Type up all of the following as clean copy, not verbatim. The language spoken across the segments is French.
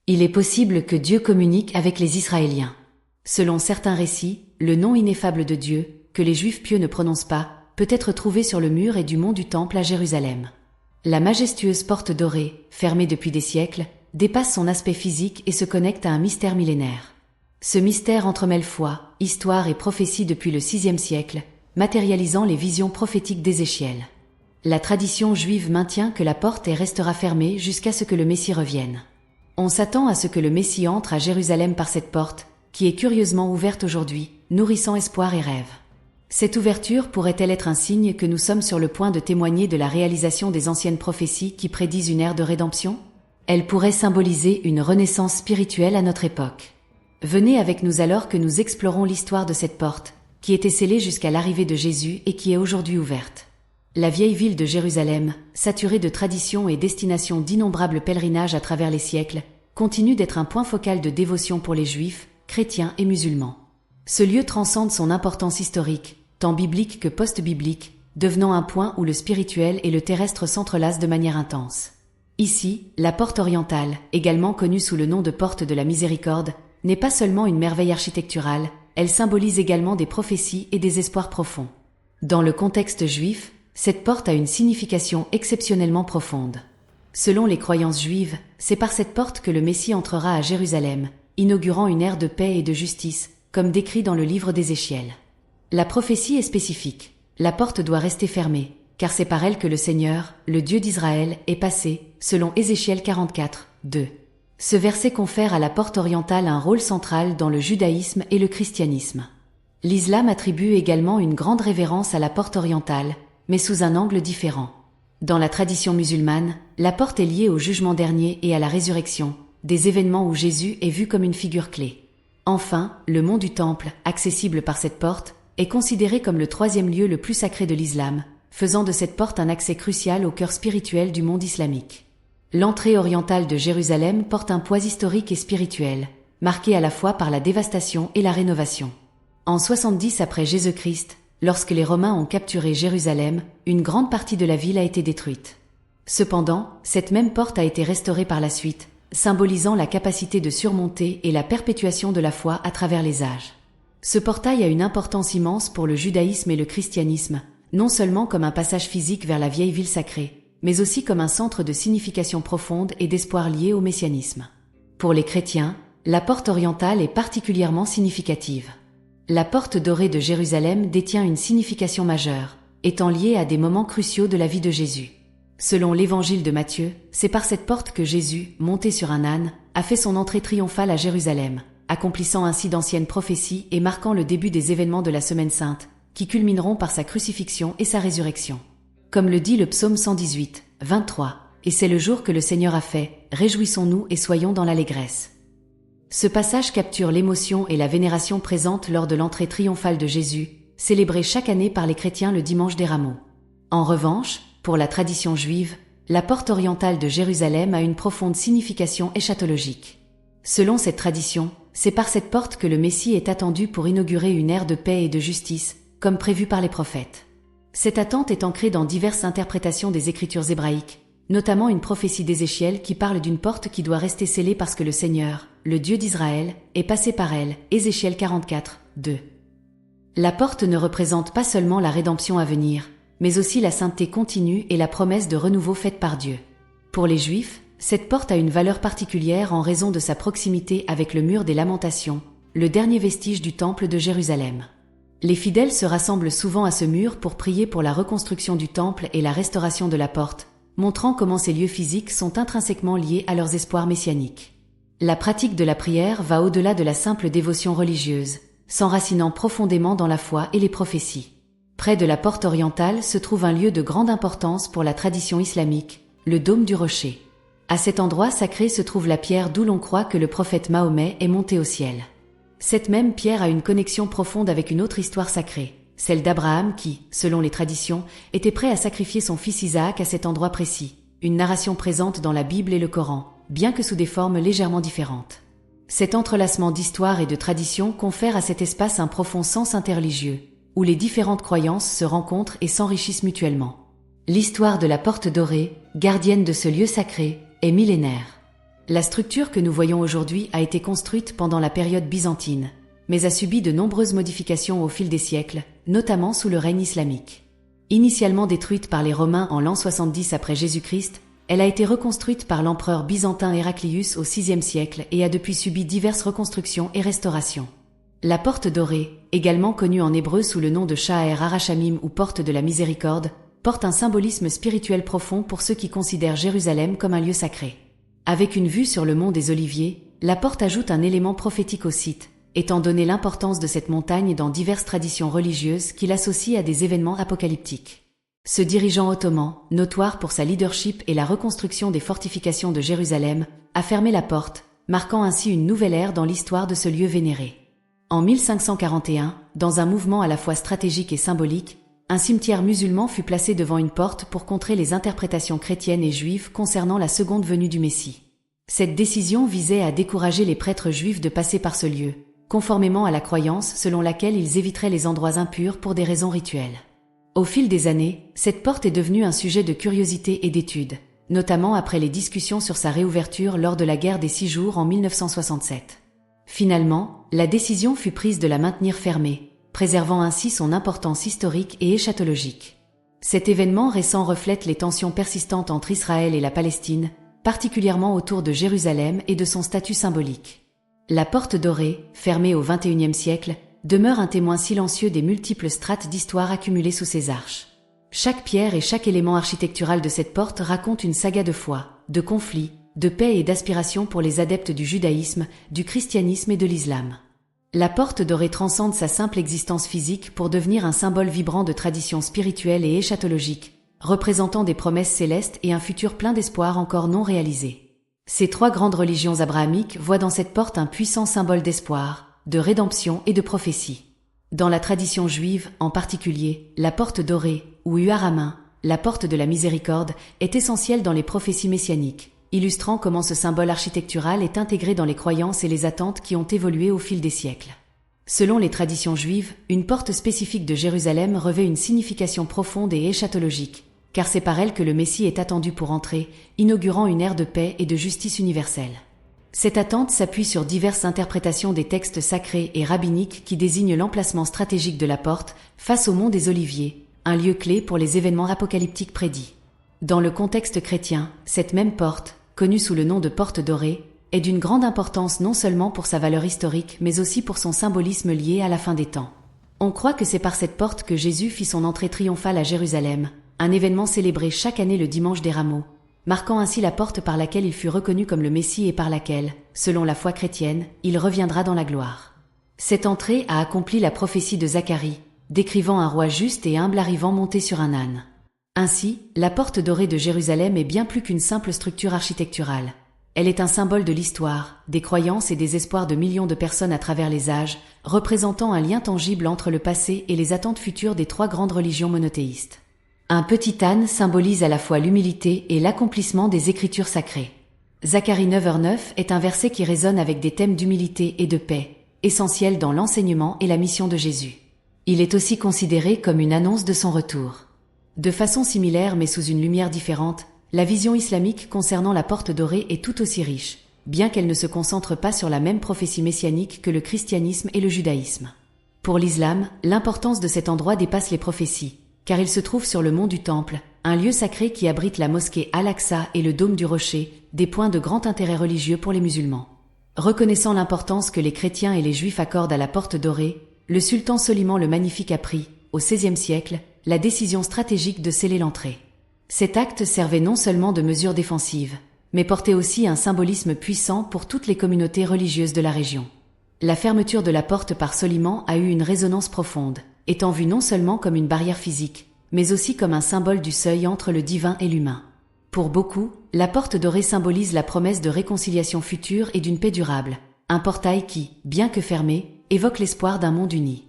Il est possible que Dieu communique avec les Israéliens. Selon certains récits, le nom ineffable de Dieu, que les Juifs pieux ne prononcent pas, peut être trouvé sur le mur et du mont du Temple à Jérusalem. La majestueuse porte dorée, fermée depuis des siècles, dépasse son aspect physique et se connecte à un mystère millénaire. Ce mystère entremêle foi, histoire et prophétie depuis le VIe siècle, matérialisant les visions prophétiques d'Ézéchiel. La tradition juive maintient que la porte restera fermée jusqu'à ce que le Messie revienne. On s'attend à ce que le Messie entre à Jérusalem par cette porte, qui est curieusement ouverte aujourd'hui, nourrissant espoir et rêve. Cette ouverture pourrait-elle être un signe que nous sommes sur le point de témoigner de la réalisation des anciennes prophéties qui prédisent une ère de rédemption? Elle pourrait symboliser une renaissance spirituelle à notre époque. Venez avec nous alors que nous explorons l'histoire de cette porte, qui était scellée jusqu'à l'arrivée de Jésus et qui est aujourd'hui ouverte. La vieille ville de Jérusalem, saturée de traditions et destination d'innombrables pèlerinages à travers les siècles, continue d'être un point focal de dévotion pour les Juifs, chrétiens et musulmans. Ce lieu transcende son importance historique, tant biblique que post-biblique, devenant un point où le spirituel et le terrestre s'entrelacent de manière intense. Ici, la porte orientale, également connue sous le nom de porte de la miséricorde, n'est pas seulement une merveille architecturale, elle symbolise également des prophéties et des espoirs profonds. Dans le contexte juif, cette porte a une signification exceptionnellement profonde. Selon les croyances juives, c'est par cette porte que le Messie entrera à Jérusalem, inaugurant une ère de paix et de justice, comme décrit dans le livre d'Ézéchiel. La prophétie est spécifique. La porte doit rester fermée, car c'est par elle que le Seigneur, le Dieu d'Israël, est passé, selon Ézéchiel 44, 2. Ce verset confère à la porte orientale un rôle central dans le judaïsme et le christianisme. L'islam attribue également une grande révérence à la porte orientale, mais sous un angle différent. Dans la tradition musulmane, la porte est liée au jugement dernier et à la résurrection, des événements où Jésus est vu comme une figure clé. Enfin, le mont du Temple, accessible par cette porte, est considéré comme le troisième lieu le plus sacré de l'islam, faisant de cette porte un accès crucial au cœur spirituel du monde islamique. L'entrée orientale de Jérusalem porte un poids historique et spirituel, marqué à la fois par la dévastation et la rénovation. En 70 après Jésus-Christ, lorsque les Romains ont capturé Jérusalem, une grande partie de la ville a été détruite. Cependant, cette même porte a été restaurée par la suite, symbolisant la capacité de surmonter et la perpétuation de la foi à travers les âges. Ce portail a une importance immense pour le judaïsme et le christianisme, non seulement comme un passage physique vers la vieille ville sacrée, mais aussi comme un centre de signification profonde et d'espoir lié au messianisme. Pour les chrétiens, la porte orientale est particulièrement significative. La porte dorée de Jérusalem détient une signification majeure, étant liée à des moments cruciaux de la vie de Jésus. Selon l'évangile de Matthieu, c'est par cette porte que Jésus, monté sur un âne, a fait son entrée triomphale à Jérusalem, accomplissant ainsi d'anciennes prophéties et marquant le début des événements de la Semaine Sainte, qui culmineront par sa crucifixion et sa résurrection. Comme le dit le psaume 118, 23, « Et c'est le jour que le Seigneur a fait, réjouissons-nous et soyons dans l'allégresse ». Ce passage capture l'émotion et la vénération présente lors de l'entrée triomphale de Jésus, célébrée chaque année par les chrétiens le dimanche des Rameaux. En revanche, pour la tradition juive, la porte orientale de Jérusalem a une profonde signification eschatologique. Selon cette tradition, c'est par cette porte que le Messie est attendu pour inaugurer une ère de paix et de justice, comme prévu par les prophètes. Cette attente est ancrée dans diverses interprétations des Écritures hébraïques, notamment une prophétie d'Ézéchiel qui parle d'une porte qui doit rester scellée parce que le Seigneur, le Dieu d'Israël, est passé par elle, Ézéchiel 44, 2. La porte ne représente pas seulement la rédemption à venir, mais aussi la sainteté continue et la promesse de renouveau faite par Dieu. Pour les Juifs, cette porte a une valeur particulière en raison de sa proximité avec le mur des Lamentations, le dernier vestige du temple de Jérusalem. Les fidèles se rassemblent souvent à ce mur pour prier pour la reconstruction du temple et la restauration de la porte, montrant comment ces lieux physiques sont intrinsèquement liés à leurs espoirs messianiques. La pratique de la prière va au-delà de la simple dévotion religieuse, s'enracinant profondément dans la foi et les prophéties. Près de la porte orientale se trouve un lieu de grande importance pour la tradition islamique, le dôme du rocher. À cet endroit sacré se trouve la pierre d'où l'on croit que le prophète Mahomet est monté au ciel. Cette même pierre a une connexion profonde avec une autre histoire sacrée, celle d'Abraham qui, selon les traditions, était prêt à sacrifier son fils Isaac à cet endroit précis, une narration présente dans la Bible et le Coran, bien que sous des formes légèrement différentes. Cet entrelacement d'histoire et de traditions confère à cet espace un profond sens interreligieux, où les différentes croyances se rencontrent et s'enrichissent mutuellement. L'histoire de la porte dorée, gardienne de ce lieu sacré, est millénaire. La structure que nous voyons aujourd'hui a été construite pendant la période byzantine, mais a subi de nombreuses modifications au fil des siècles, notamment sous le règne islamique. Initialement détruite par les Romains en l'an 70 après Jésus-Christ, elle a été reconstruite par l'empereur byzantin Héraclius au VIe siècle et a depuis subi diverses reconstructions et restaurations. La porte dorée, également connue en hébreu sous le nom de Sha'ar Harachamim ou porte de la miséricorde, porte un symbolisme spirituel profond pour ceux qui considèrent Jérusalem comme un lieu sacré. Avec une vue sur le mont des Oliviers, la porte ajoute un élément prophétique au site, étant donné l'importance de cette montagne dans diverses traditions religieuses qui l'associent à des événements apocalyptiques. Ce dirigeant ottoman, notoire pour sa leadership et la reconstruction des fortifications de Jérusalem, a fermé la porte, marquant ainsi une nouvelle ère dans l'histoire de ce lieu vénéré. En 1541, dans un mouvement à la fois stratégique et symbolique, un cimetière musulman fut placé devant une porte pour contrer les interprétations chrétiennes et juives concernant la seconde venue du Messie. Cette décision visait à décourager les prêtres juifs de passer par ce lieu, conformément à la croyance selon laquelle ils éviteraient les endroits impurs pour des raisons rituelles. Au fil des années, cette porte est devenue un sujet de curiosité et d'étude, notamment après les discussions sur sa réouverture lors de la guerre des 6 jours en 1967. Finalement, la décision fut prise de la maintenir fermée, préservant ainsi son importance historique et eschatologique. Cet événement récent reflète les tensions persistantes entre Israël et la Palestine, particulièrement autour de Jérusalem et de son statut symbolique. La porte dorée, fermée au XXIe siècle, demeure un témoin silencieux des multiples strates d'histoire accumulées sous ses arches. Chaque pierre et chaque élément architectural de cette porte raconte une saga de foi, de conflits, de paix et d'aspiration pour les adeptes du judaïsme, du christianisme et de l'islam. La porte dorée transcende sa simple existence physique pour devenir un symbole vibrant de traditions spirituelles et eschatologiques, représentant des promesses célestes et un futur plein d'espoir encore non réalisé. Ces 3 grandes religions abrahamiques voient dans cette porte un puissant symbole d'espoir, de rédemption et de prophétie. Dans la tradition juive, en particulier, la porte dorée, ou U'Aramin, la porte de la miséricorde, est essentielle dans les prophéties messianiques, illustrant comment ce symbole architectural est intégré dans les croyances et les attentes qui ont évolué au fil des siècles. Selon les traditions juives, une porte spécifique de Jérusalem revêt une signification profonde et eschatologique, car c'est par elle que le Messie est attendu pour entrer, inaugurant une ère de paix et de justice universelle. Cette attente s'appuie sur diverses interprétations des textes sacrés et rabbiniques qui désignent l'emplacement stratégique de la porte face au mont des Oliviers, un lieu clé pour les événements apocalyptiques prédits. Dans le contexte chrétien, cette même porte, connue sous le nom de porte dorée, est d'une grande importance non seulement pour sa valeur historique mais aussi pour son symbolisme lié à la fin des temps. On croit que c'est par cette porte que Jésus fit son entrée triomphale à Jérusalem, un événement célébré chaque année le dimanche des Rameaux, marquant ainsi la porte par laquelle il fut reconnu comme le Messie et par laquelle, selon la foi chrétienne, il reviendra dans la gloire. Cette entrée a accompli la prophétie de Zacharie, décrivant un roi juste et humble arrivant monté sur un âne. Ainsi, la porte dorée de Jérusalem est bien plus qu'une simple structure architecturale. Elle est un symbole de l'histoire, des croyances et des espoirs de millions de personnes à travers les âges, représentant un lien tangible entre le passé et les attentes futures des 3 grandes religions monothéistes. Un petit âne symbolise à la fois l'humilité et l'accomplissement des Écritures sacrées. Zacharie 9h9 est un verset qui résonne avec des thèmes d'humilité et de paix, essentiels dans l'enseignement et la mission de Jésus. Il est aussi considéré comme une annonce de son retour. De façon similaire mais sous une lumière différente, la vision islamique concernant la porte dorée est tout aussi riche, bien qu'elle ne se concentre pas sur la même prophétie messianique que le christianisme et le judaïsme. Pour l'islam, l'importance de cet endroit dépasse les prophéties, car il se trouve sur le mont du Temple, un lieu sacré qui abrite la mosquée Al-Aqsa et le dôme du Rocher, des points de grand intérêt religieux pour les musulmans. Reconnaissant l'importance que les chrétiens et les juifs accordent à la porte dorée, le sultan Soliman le Magnifique a pris, au XVIe siècle, la décision stratégique de sceller l'entrée. Cet acte servait non seulement de mesure défensive, mais portait aussi un symbolisme puissant pour toutes les communautés religieuses de la région. La fermeture de la porte par Soliman a eu une résonance profonde, étant vue non seulement comme une barrière physique, mais aussi comme un symbole du seuil entre le divin et l'humain. Pour beaucoup, la porte dorée symbolise la promesse de réconciliation future et d'une paix durable, un portail qui, bien que fermé, évoque l'espoir d'un monde uni.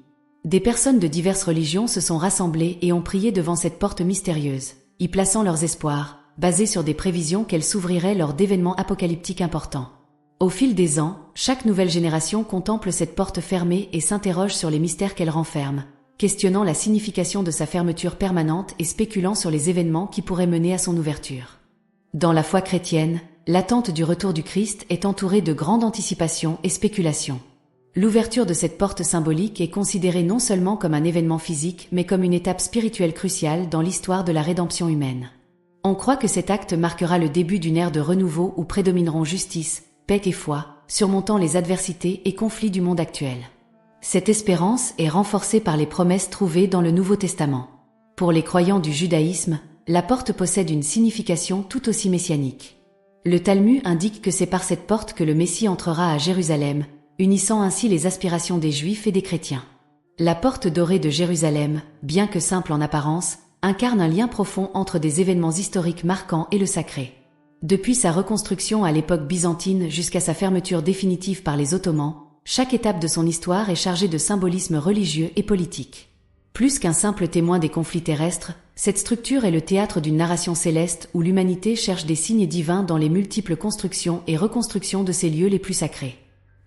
Des personnes de diverses religions se sont rassemblées et ont prié devant cette porte mystérieuse, y plaçant leurs espoirs, basés sur des prévisions qu'elle s'ouvrirait lors d'événements apocalyptiques importants. Au fil des ans, chaque nouvelle génération contemple cette porte fermée et s'interroge sur les mystères qu'elle renferme, questionnant la signification de sa fermeture permanente et spéculant sur les événements qui pourraient mener à son ouverture. Dans la foi chrétienne, l'attente du retour du Christ est entourée de grandes anticipations et spéculations. L'ouverture de cette porte symbolique est considérée non seulement comme un événement physique, mais comme une étape spirituelle cruciale dans l'histoire de la rédemption humaine. On croit que cet acte marquera le début d'une ère de renouveau où prédomineront justice, paix et foi, surmontant les adversités et conflits du monde actuel. Cette espérance est renforcée par les promesses trouvées dans le Nouveau Testament. Pour les croyants du judaïsme, la porte possède une signification tout aussi messianique. Le Talmud indique que c'est par cette porte que le Messie entrera à Jérusalem, unissant ainsi les aspirations des Juifs et des chrétiens. La porte dorée de Jérusalem, bien que simple en apparence, incarne un lien profond entre des événements historiques marquants et le sacré. Depuis sa reconstruction à l'époque byzantine jusqu'à sa fermeture définitive par les Ottomans, chaque étape de son histoire est chargée de symbolisme religieux et politique. Plus qu'un simple témoin des conflits terrestres, cette structure est le théâtre d'une narration céleste où l'humanité cherche des signes divins dans les multiples constructions et reconstructions de ses lieux les plus sacrés.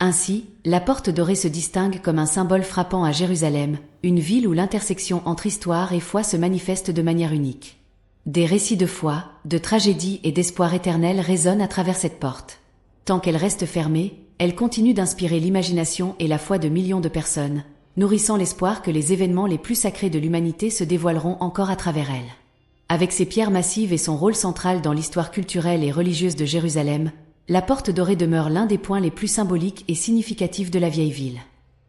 Ainsi, la porte dorée se distingue comme un symbole frappant à Jérusalem, une ville où l'intersection entre histoire et foi se manifeste de manière unique. Des récits de foi, de tragédie et d'espoir éternel résonnent à travers cette porte. Tant qu'elle reste fermée, elle continue d'inspirer l'imagination et la foi de millions de personnes, nourrissant l'espoir que les événements les plus sacrés de l'humanité se dévoileront encore à travers elle. Avec ses pierres massives et son rôle central dans l'histoire culturelle et religieuse de Jérusalem, la porte dorée demeure l'un des points les plus symboliques et significatifs de la vieille ville.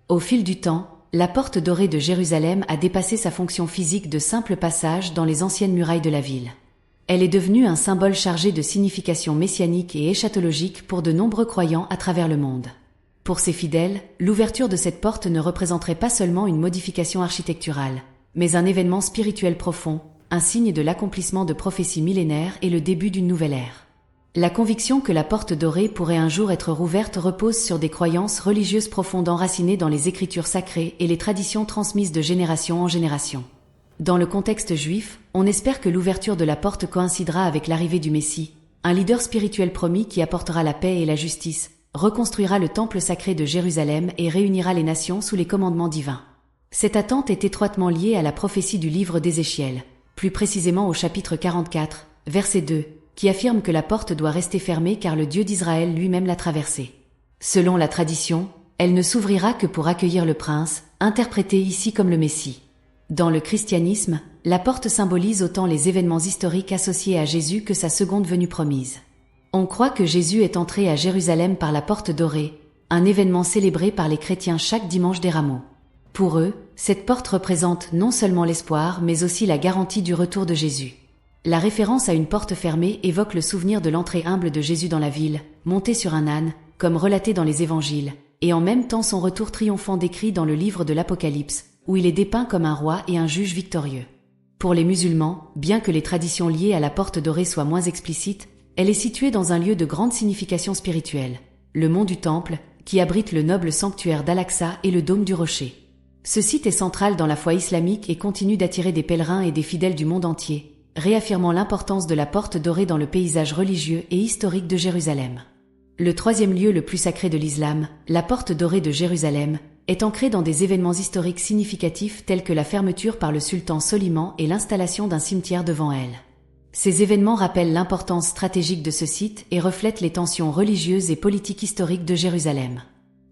Au fil du temps, la porte dorée de Jérusalem a dépassé sa fonction physique de simple passage dans les anciennes murailles de la ville. Elle est devenue un symbole chargé de signification messianique et eschatologique pour de nombreux croyants à travers le monde. Pour ces fidèles, l'ouverture de cette porte ne représenterait pas seulement une modification architecturale, mais un événement spirituel profond, un signe de l'accomplissement de prophéties millénaires et le début d'une nouvelle ère. La conviction que la porte dorée pourrait un jour être rouverte repose sur des croyances religieuses profondes enracinées dans les écritures sacrées et les traditions transmises de génération en génération. Dans le contexte juif, on espère que l'ouverture de la porte coïncidera avec l'arrivée du Messie, un leader spirituel promis qui apportera la paix et la justice, reconstruira le temple sacré de Jérusalem et réunira les nations sous les commandements divins. Cette attente est étroitement liée à la prophétie du livre d'Ézéchiel, plus précisément au chapitre 44, verset 2, qui affirme que la porte doit rester fermée car le Dieu d'Israël lui-même l'a traversée. Selon la tradition, elle ne s'ouvrira que pour accueillir le prince, interprété ici comme le Messie. Dans le christianisme, la porte symbolise autant les événements historiques associés à Jésus que sa seconde venue promise. On croit que Jésus est entré à Jérusalem par la porte dorée, un événement célébré par les chrétiens chaque dimanche des Rameaux. Pour eux, cette porte représente non seulement l'espoir mais aussi la garantie du retour de Jésus. La référence à une porte fermée évoque le souvenir de l'entrée humble de Jésus dans la ville, monté sur un âne, comme relaté dans les évangiles, et en même temps son retour triomphant décrit dans le livre de l'Apocalypse, où il est dépeint comme un roi et un juge victorieux. Pour les musulmans, bien que les traditions liées à la porte dorée soient moins explicites, elle est située dans un lieu de grande signification spirituelle, le mont du Temple, qui abrite le noble sanctuaire d'Al-Aqsa et le dôme du Rocher. Ce site est central dans la foi islamique et continue d'attirer des pèlerins et des fidèles du monde entier, réaffirmant l'importance de la porte dorée dans le paysage religieux et historique de Jérusalem. Le troisième lieu le plus sacré de l'islam, la porte dorée de Jérusalem, est ancrée dans des événements historiques significatifs tels que la fermeture par le sultan Soliman et l'installation d'un cimetière devant elle. Ces événements rappellent l'importance stratégique de ce site et reflètent les tensions religieuses et politiques historiques de Jérusalem.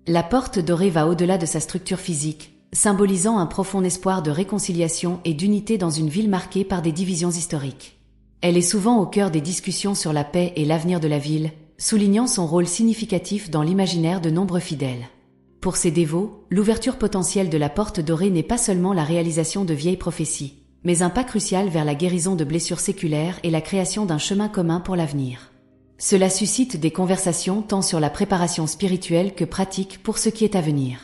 La porte dorée va au-delà de sa structure physique, symbolisant un profond espoir de réconciliation et d'unité dans une ville marquée par des divisions historiques. Elle est souvent au cœur des discussions sur la paix et l'avenir de la ville, soulignant son rôle significatif dans l'imaginaire de nombreux fidèles. Pour ces dévots, l'ouverture potentielle de la porte dorée n'est pas seulement la réalisation de vieilles prophéties, mais un pas crucial vers la guérison de blessures séculaires et la création d'un chemin commun pour l'avenir. Cela suscite des conversations tant sur la préparation spirituelle que pratique pour ce qui est à venir.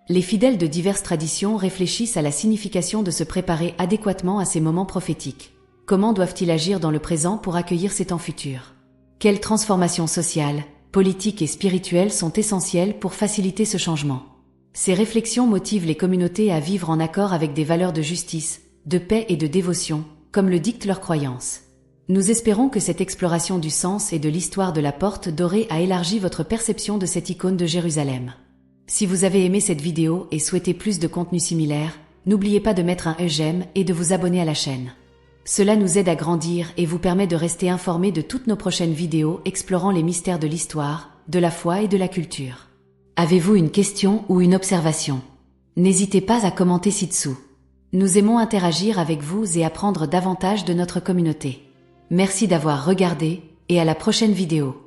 Les fidèles de diverses traditions réfléchissent à la signification de se préparer adéquatement à ces moments prophétiques. Comment doivent-ils agir dans le présent pour accueillir ces temps futurs? Quelles transformations sociales, politiques et spirituelles sont essentielles pour faciliter ce changement? Ces réflexions motivent les communautés à vivre en accord avec des valeurs de justice, de paix et de dévotion, comme le dictent leurs croyances. Nous espérons que cette exploration du sens et de l'histoire de la porte dorée a élargi votre perception de cette icône de Jérusalem. Si vous avez aimé cette vidéo et souhaitez plus de contenu similaire, n'oubliez pas de mettre un j'aime et de vous abonner à la chaîne. Cela nous aide à grandir et vous permet de rester informé de toutes nos prochaines vidéos explorant les mystères de l'histoire, de la foi et de la culture. Avez-vous une question ou une observation? N'hésitez pas à commenter ci-dessous. Nous aimons interagir avec vous et apprendre davantage de notre communauté. Merci d'avoir regardé et à la prochaine vidéo.